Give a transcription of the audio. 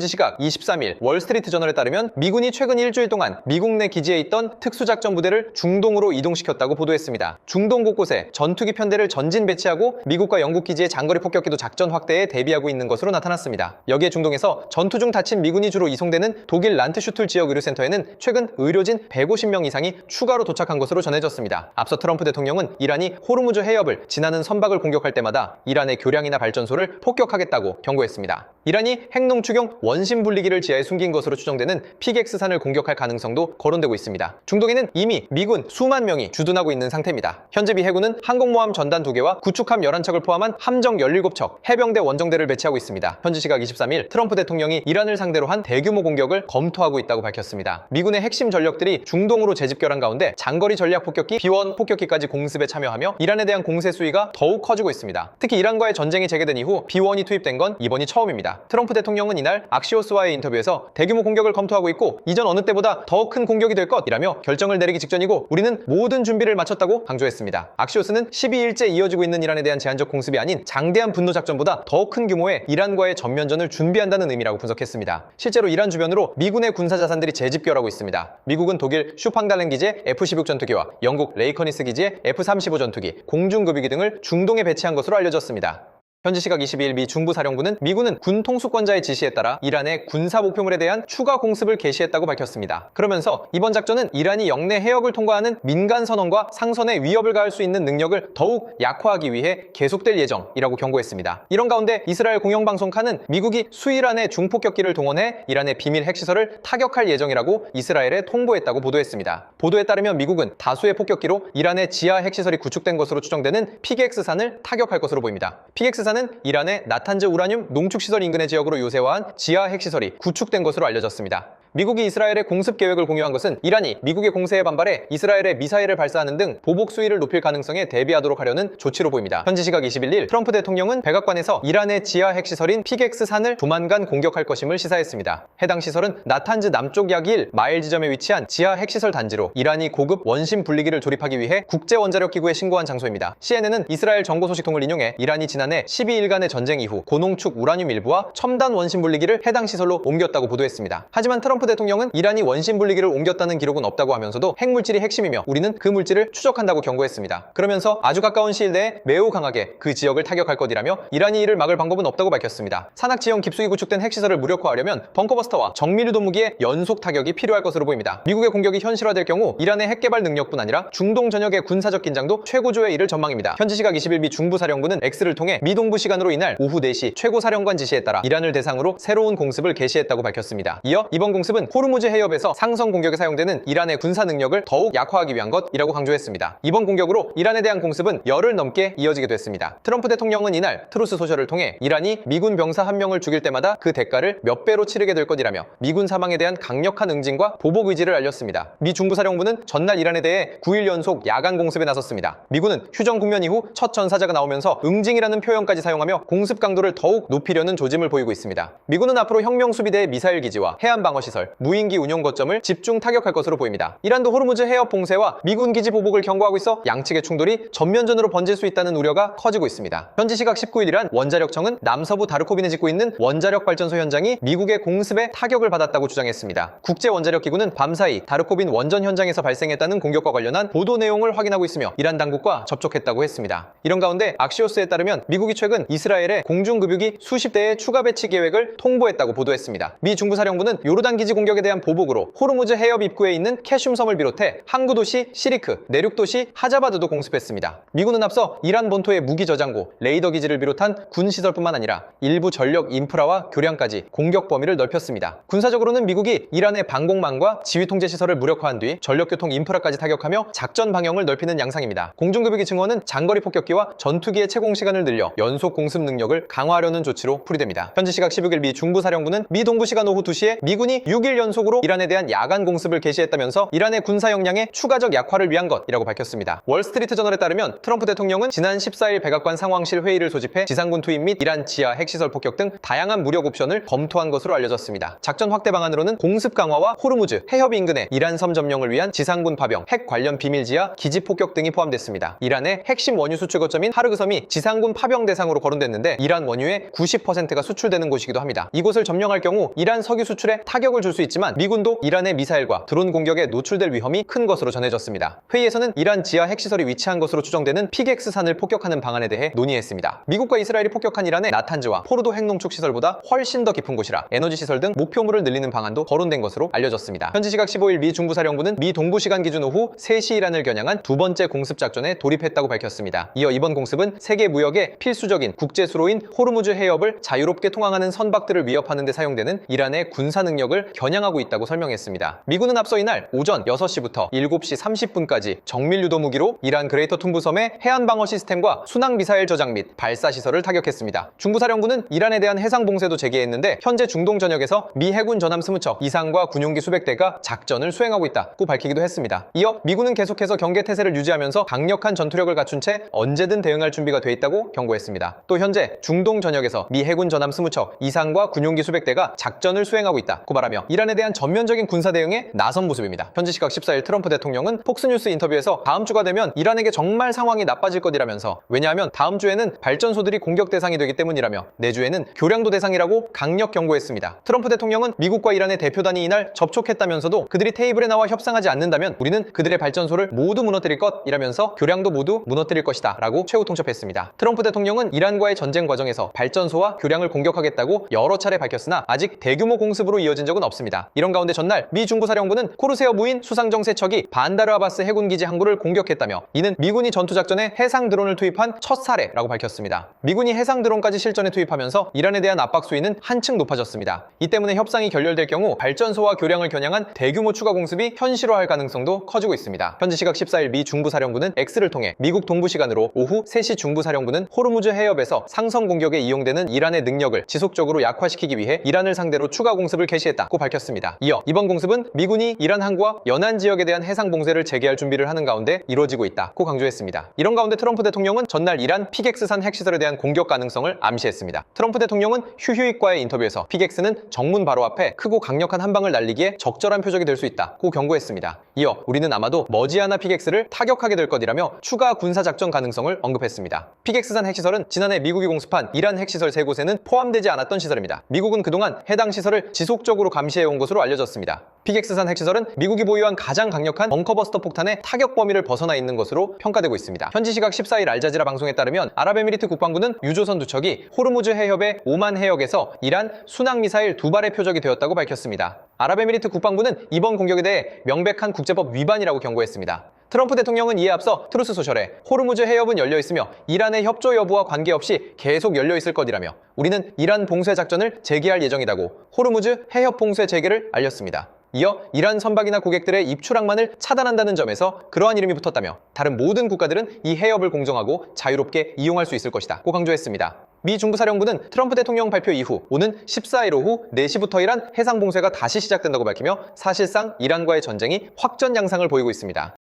현지 시각 23일 월스트리트 저널에 따르면 미군이 최근 일주일 동안 미국 내 기지에 있던 특수작전 부대를 중동으로 이동시켰다고 보도했습니다. 중동 곳곳에 전투기 편대를 전진 배치하고 미국과 영국 기지의 장거리 폭격기도 작전 확대에 대비하고 있는 것으로 나타났습니다. 여기에 중동에서 전투 중 다친 미군이 주로 이송되는 독일 란트슈툴 지역 의료센터에는 최근 의료진 150명 이상이 추가로 도착한 것으로 전해졌습니다. 앞서 트럼프 대통령은 이란이 호르무즈 해협을 지나는 선박을 공격할 때마다 이란의 교량이나 발전소를 폭격하겠다고 경고했습니다. 이란이 핵농 추경 원심 분리기를 지하에 숨긴 것으로 추정되는 피객스산을 공격할 가능성도 거론되고 있습니다. 중동에는 이미 미군 수만 명이 주둔하고 있는 상태입니다. 현재 미 해군은 항공모함 전단 2개와 구축함 11척을 포함한 함정 17척, 해병대 원정대를 배치하고 있습니다. 현지 시각 23일 트럼프 대통령이 이란을 상대로 한 대규모 공격을 검토하고 있다고 밝혔습니다. 미군의 핵심 전력들이 중동으로 재집결한 가운데 장거리 전략 폭격기 B-1 폭격기까지 공습에 참여하며 이란에 대한 공세 수위가 더욱 커지고 있습니다. 특히 이란과의 전쟁이 재개된 이후 B-1이 투입된 건 이번이 처음입니다. 트럼프 대통령은 이날 악시오스와의 인터뷰에서 대규모 공격을 검토하고 있고 이전 어느 때보다 더 큰 공격이 될 것이라며 결정을 내리기 직전이고 우리는 모든 준비를 마쳤다고 강조했습니다. 악시오스는 12일째 이어지고 있는 이란에 대한 제한적 공습이 아닌 장대한 분노 작전보다 더 큰 규모의 이란과의 전면전을 준비한다는 의미라고 분석했습니다. 실제로 이란 주변으로 미군의 군사 자산들이 재집결하고 있습니다. 미국은 독일 슈팡달렌 기지의 F-16 전투기와 영국 레이커니스 기지의 F-35 전투기, 공중급유기 등을 중동에 배치한 것으로 알려졌습니다. 현지 시각 22일 미 중부사령부는 미군은 군 통수권자의 지시에 따라 이란의 군사 목표물에 대한 추가 공습을 개시했다고 밝혔습니다. 그러면서 이번 작전은 이란이 영내 해역을 통과하는 민간 선원과 상선에 위협을 가할 수 있는 능력을 더욱 약화하기 위해 계속될 예정이라고 경고했습니다. 이런 가운데 이스라엘 공영방송 칸은 미국이 수이란의 중폭격기를 동원해 이란의 비밀 핵시설을 타격할 예정이라고 이스라엘에 통보했다고 보도했습니다. 보도에 따르면 미국은 다수의 폭격기로 이란의 지하 핵시설이 구축된 것으로 추정되는 피객스산을 타격할 것으로 보입니다. 피객스산은 이란의 나탄즈 우라늄 농축시설 인근의 지역으로 요새화한 지하 핵시설이 구축된 것으로 알려졌습니다. 미국이 이스라엘의 공습 계획을 공유한 것은 이란이 미국의 공세에 반발해 이스라엘에 미사일을 발사하는 등 보복 수위를 높일 가능성에 대비하도록 하려는 조치로 보입니다. 현지 시각 21일 트럼프 대통령은 백악관에서 이란의 지하 핵시설인 피객스산을 조만간 공격할 것임을 시사했습니다. 해당 시설은 나탄즈 남쪽 약 1마일 지점에 위치한 지하 핵시설 단지로 이란이 고급 원심 분리기를 조립하기 위해 국제원자력기구에 신고한 장소입니다. CNN은 이스라엘 정보 소식통을 인용해 이란이 지난해 12일간의 전쟁 이후 고농축 우라늄 일부와 첨단 원심 분리기를 해당 시설로 옮겼다고 보도했습니다. 하지만 트럼프 대통령은 이란이 원심 분리기를 옮겼다는 기록은 없다고 하면서도 핵물질이 핵심이며 우리는 그 물질을 추적한다고 경고했습니다. 그러면서 아주 가까운 시일 내에 매우 강하게 그 지역을 타격할 것이라며 이란이 이를 막을 방법은 없다고 밝혔습니다. 산악 지형 깊숙이 구축된 핵시설을 무력화하려면 벙커버스터와 정밀유도 무기의 연속 타격이 필요할 것으로 보입니다. 미국의 공격이 현실화될 경우 이란의 핵 개발 능력뿐 아니라 중동 전역의 군사적 긴장도 최고조에 이를 전망입니다. 현지 시각 20일 미 중부사령부는 X를 통해 미 동부 시간으로 이날 오후 4시 최고사령관 지시에 따라 이란을 대상으로 새로운 공습을 개시했다고 밝혔습니다. 이어 이번 공습은 호르무즈 해협에서 상선 공격에 사용되는 이란의 군사 능력을 더욱 약화하기 위한 것이라고 강조했습니다. 이번 공격으로 이란에 대한 공습은 열흘 넘게 이어지게 됐습니다. 트럼프 대통령은 이날 트루스 소셜을 통해 이란이 미군 병사 한 명을 죽일 때마다 그 대가를 몇 배로 치르게 될 것이라며 미군 사망에 대한 강력한 응징과 보복 의지를 알렸습니다. 미 중부사령부는 전날 이란에 대해 9일 연속 야간 공습에 나섰습니다. 미군은 휴전 국면 이후 첫 전사자가 나오면서 응징이라는 표현까지 사용하며 공습 강도를 더욱 높이려는 조짐을 보이고 있습니다. 미군은 앞으로 혁명수비대의 미사일 기지와 해안방어시설, 무인기 운용 거점을 집중 타격할 것으로 보입니다. 이란도 호르무즈 해협 봉쇄와 미군 기지 보복을 경고하고 있어 양측의 충돌이 전면전으로 번질 수 있다는 우려가 커지고 있습니다. 현지 시각 19일 이란 원자력청은 남서부 다르코빈에 짓고 있는 원자력 발전소 현장이 미국의 공습에 타격을 받았다고 주장했습니다. 국제원자력기구는 밤사이 다르코빈 원전 현장에서 발생했다는 공격과 관련한 보도 내용을 확인하고 있으며 이란 당국과 접촉했다고 했습니다. 이런 가운데 악시오스에 따르면 미국이 최근 이스라엘에 공중급유기 수십 대의 추가 배치 계획을 통보했다고 보도했습니다. 미 중부사령부는 요르단 기지 공격에 대한 보복으로 호르무즈 해협 입구에 있는 캐슘 섬을 비롯해 항구 도시 시리크, 내륙 도시 하자바드도 공습했습니다. 미군은 앞서 이란 본토의 무기 저장고, 레이더 기지를 비롯한 군 시설뿐만 아니라 일부 전력 인프라와 교량까지 공격 범위를 넓혔습니다. 군사적으로는 미국이 이란의 방공망과 지휘 통제 시설을 무력화한 뒤 전력교통 인프라까지 타격하며 작전 방향을 넓히는 양상입니다. 공중급유기 증원은 장거리 폭격기와 전투기의 채공 시간을 늘려 연속 공습 능력을 강화하려는 조치로 풀이됩니다. 현지 시각 16일 미 중부사령부는 미 동부 시간 오후 2시에 미군이 6일 연속으로 이란에 대한 야간 공습을 개시했다면서 이란의 군사 역량의 추가적 약화를 위한 것이라고 밝혔습니다. 월스트리트 저널에 따르면 트럼프 대통령은 지난 14일 백악관 상황실 회의를 소집해 지상군 투입 및 이란 지하 핵시설 폭격 등 다양한 무력 옵션을 검토한 것으로 알려졌습니다. 작전 확대 방안으로는 공습 강화와 호르무즈 해협 인근의 이란 섬 점령을 위한 지상군 파병, 핵 관련 비밀 지하 기지 폭격 등이 포함됐습니다. 이란의 핵심 원유 수출 거점인 하르그섬이 지상군 파병 대상으로 거론됐는데 이란 원유의 90%가 수출되는 곳이기도 합니다. 이곳을 점령할 경우 이란 석유 수출에 타격을 줄 수 있지만 미군도 이란의 미사일과 드론 공격에 노출될 위험이 큰 것으로 전해졌습니다. 회의에서는 이란 지하 핵시설이 위치한 것으로 추정되는 피객스산을 폭격하는 방안에 대해 논의했습니다. 미국과 이스라엘이 폭격한 이란의 나탄즈와 포르도 핵농축 시설보다 훨씬 더 깊은 곳이라 에너지 시설 등 목표물을 늘리는 방안도 거론된 것으로 알려졌습니다. 현지 시각 15일 미 중부사령부는 미 동부 시간 기준 오후 3시 이란을 겨냥한 두 번째 공습 작전에 돌입했다고 밝혔습니다. 이어 이번 공습은 세계 무역의 필수적인 국제 수로인 호르무즈 해협을 자유롭게 통항하는 선박들을 위협하는 데 사용되는 이란의 군사 능력을 겨냥하고 있다고 설명했습니다. 미군은 앞서 이날 오전 6시부터 7시 30분까지 정밀 유도 무기로 이란 그레이터 툰부섬의 해안 방어 시스템과 순항 미사일 저장 및 발사 시설을 타격했습니다. 중부사령부는 이란에 대한 해상 봉쇄도 제기했는데 현재 중동 전역에서 미 해군 전함 20척 이상과 군용기 수백 대가 작전을 수행하고 있다고 밝히기도 했습니다. 이어 미군은 계속해서 경계 태세를 유지하면서 강력한 전투력을 갖춘 채 언제든 대응할 준비가 돼 있다고 경고했습니다. 또 현재 중동 전역에서 미 해군 전함 20척 이상과 군용기 수백 대가 작전을 수행하고 있다고 말하며 이란에 대한 전면적인 군사 대응에 나선 모습입니다. 현지 시각 14일 트럼프 대통령은 폭스뉴스 인터뷰에서 다음 주가 되면 이란에게 정말 상황이 나빠질 것이라면서 왜냐하면 다음 주에는 발전소들이 공격 대상이 되기 때문이라며 내주에는 교량도 대상이라고 강력 경고했습니다. 트럼프 대통령은 미국과 이란의 대표단이 이날 접촉했다면서도 그들이 테이블에 나와 협상하지 않는다면 우리는 그들의 발전소를 모두 무너뜨릴 것이라면서 교량도 모두 무너뜨릴 것이다 라고 최후 통첩했습니다. 트럼프 대통령은 이란과의 전쟁 과정에서 발전소와 교량을 공격하겠다고 여러 차례 밝혔으나 아직 대규모 공습으로 이어진 적은 없습니다. 이런 가운데 전날 미 중부사령부는 코르세어 무인 수상정 세척이 반다르 아바스 해군기지 항구를 공격했다며 이는 미군이 전투작전에 해상 드론을 투입한 첫 사례라고 밝혔습니다. 미군이 해상 드론까지 실전에 투입하면서 이란에 대한 압박 수위는 한층 높아졌습니다. 이 때문에 협상이 결렬될 경우 발전소와 교량을 겨냥한 대규모 추가 공습이 현실화할 가능성도 커지고 있습니다. 현지 시각 14일 미 중부사령부는 X를 통해 미국 동부 시간으로 오후 3시 중부사령부는 호르무즈 해협에서 상성 공격에 이용되는 이란의 능력을 지속적으로 약화시키기 위해 이란을 상대로 추가 공습을 개시했다고 밝혔습니다. 이어 이번 공습은 미군이 이란 항구와 연안 지역에 대한 해상 봉쇄를 재개할 준비를 하는 가운데 이루어지고 있다고 강조했습니다. 이런 가운데 트럼프 대통령은 전날 이란 피객스산 핵시설에 대한 공격 가능성을 암시했습니다. 트럼프 대통령은 휴휴익과의 인터뷰에서 피객스는 정문 바로 앞에 크고 강력한 한 방을 날리기에 적절한 표적이 될 수 있다고 경고했습니다. 이어 우리는 아마도 머지않아 피객스를 타격하게 될 것이라며 추가 군사작전 가능성을 언급했습니다. 피객스산 핵시설은 지난해 미국이 공습한 이란 핵시설 3곳에는 포함되지 않았던 시설입니다. 미국은 그동안 해당 시설을 지속적으로 감시해온 것으로 알려졌습니다. 피객스산 핵시설은 미국이 보유한 가장 강력한 벙커버스터 폭탄의 타격 범위를 벗어나 있는 것으로 평가되고 있습니다. 현지 시각 14일 알자지라 방송에 따르면 아랍에미리트 국방부는 유조선 2척이 호르무즈 해협의 오만 해역에서 이란 순항미사일 2발의 표적이 되었다고 밝혔습니다. 아랍에미리트 국방부는 이번 공격에 대해 명백한 국제법 위반이라고 경고했습니다. 트럼프 대통령은 이에 앞서 트루스 소셜에 호르무즈 해협은 열려있으며 이란의 협조 여부와 관계없이 계속 열려있을 것이라며 우리는 이란 봉쇄 작전을 재개할 예정이라고 호르무즈 해협 봉쇄 재개를 알렸습니다. 이어 이란 선박이나 고객들의 입출 항만을 차단한다는 점에서 그러한 이름이 붙었다며 다른 모든 국가들은 이 해협을 공정하고 자유롭게 이용할 수 있을 것이다 고 강조했습니다. 미 중부사령부는 트럼프 대통령 발표 이후 오는 14일 오후 4시부터 이란 해상 봉쇄가 다시 시작된다고 밝히며 사실상 이란과의 전쟁이 확전 양상을 보이고 있습니다.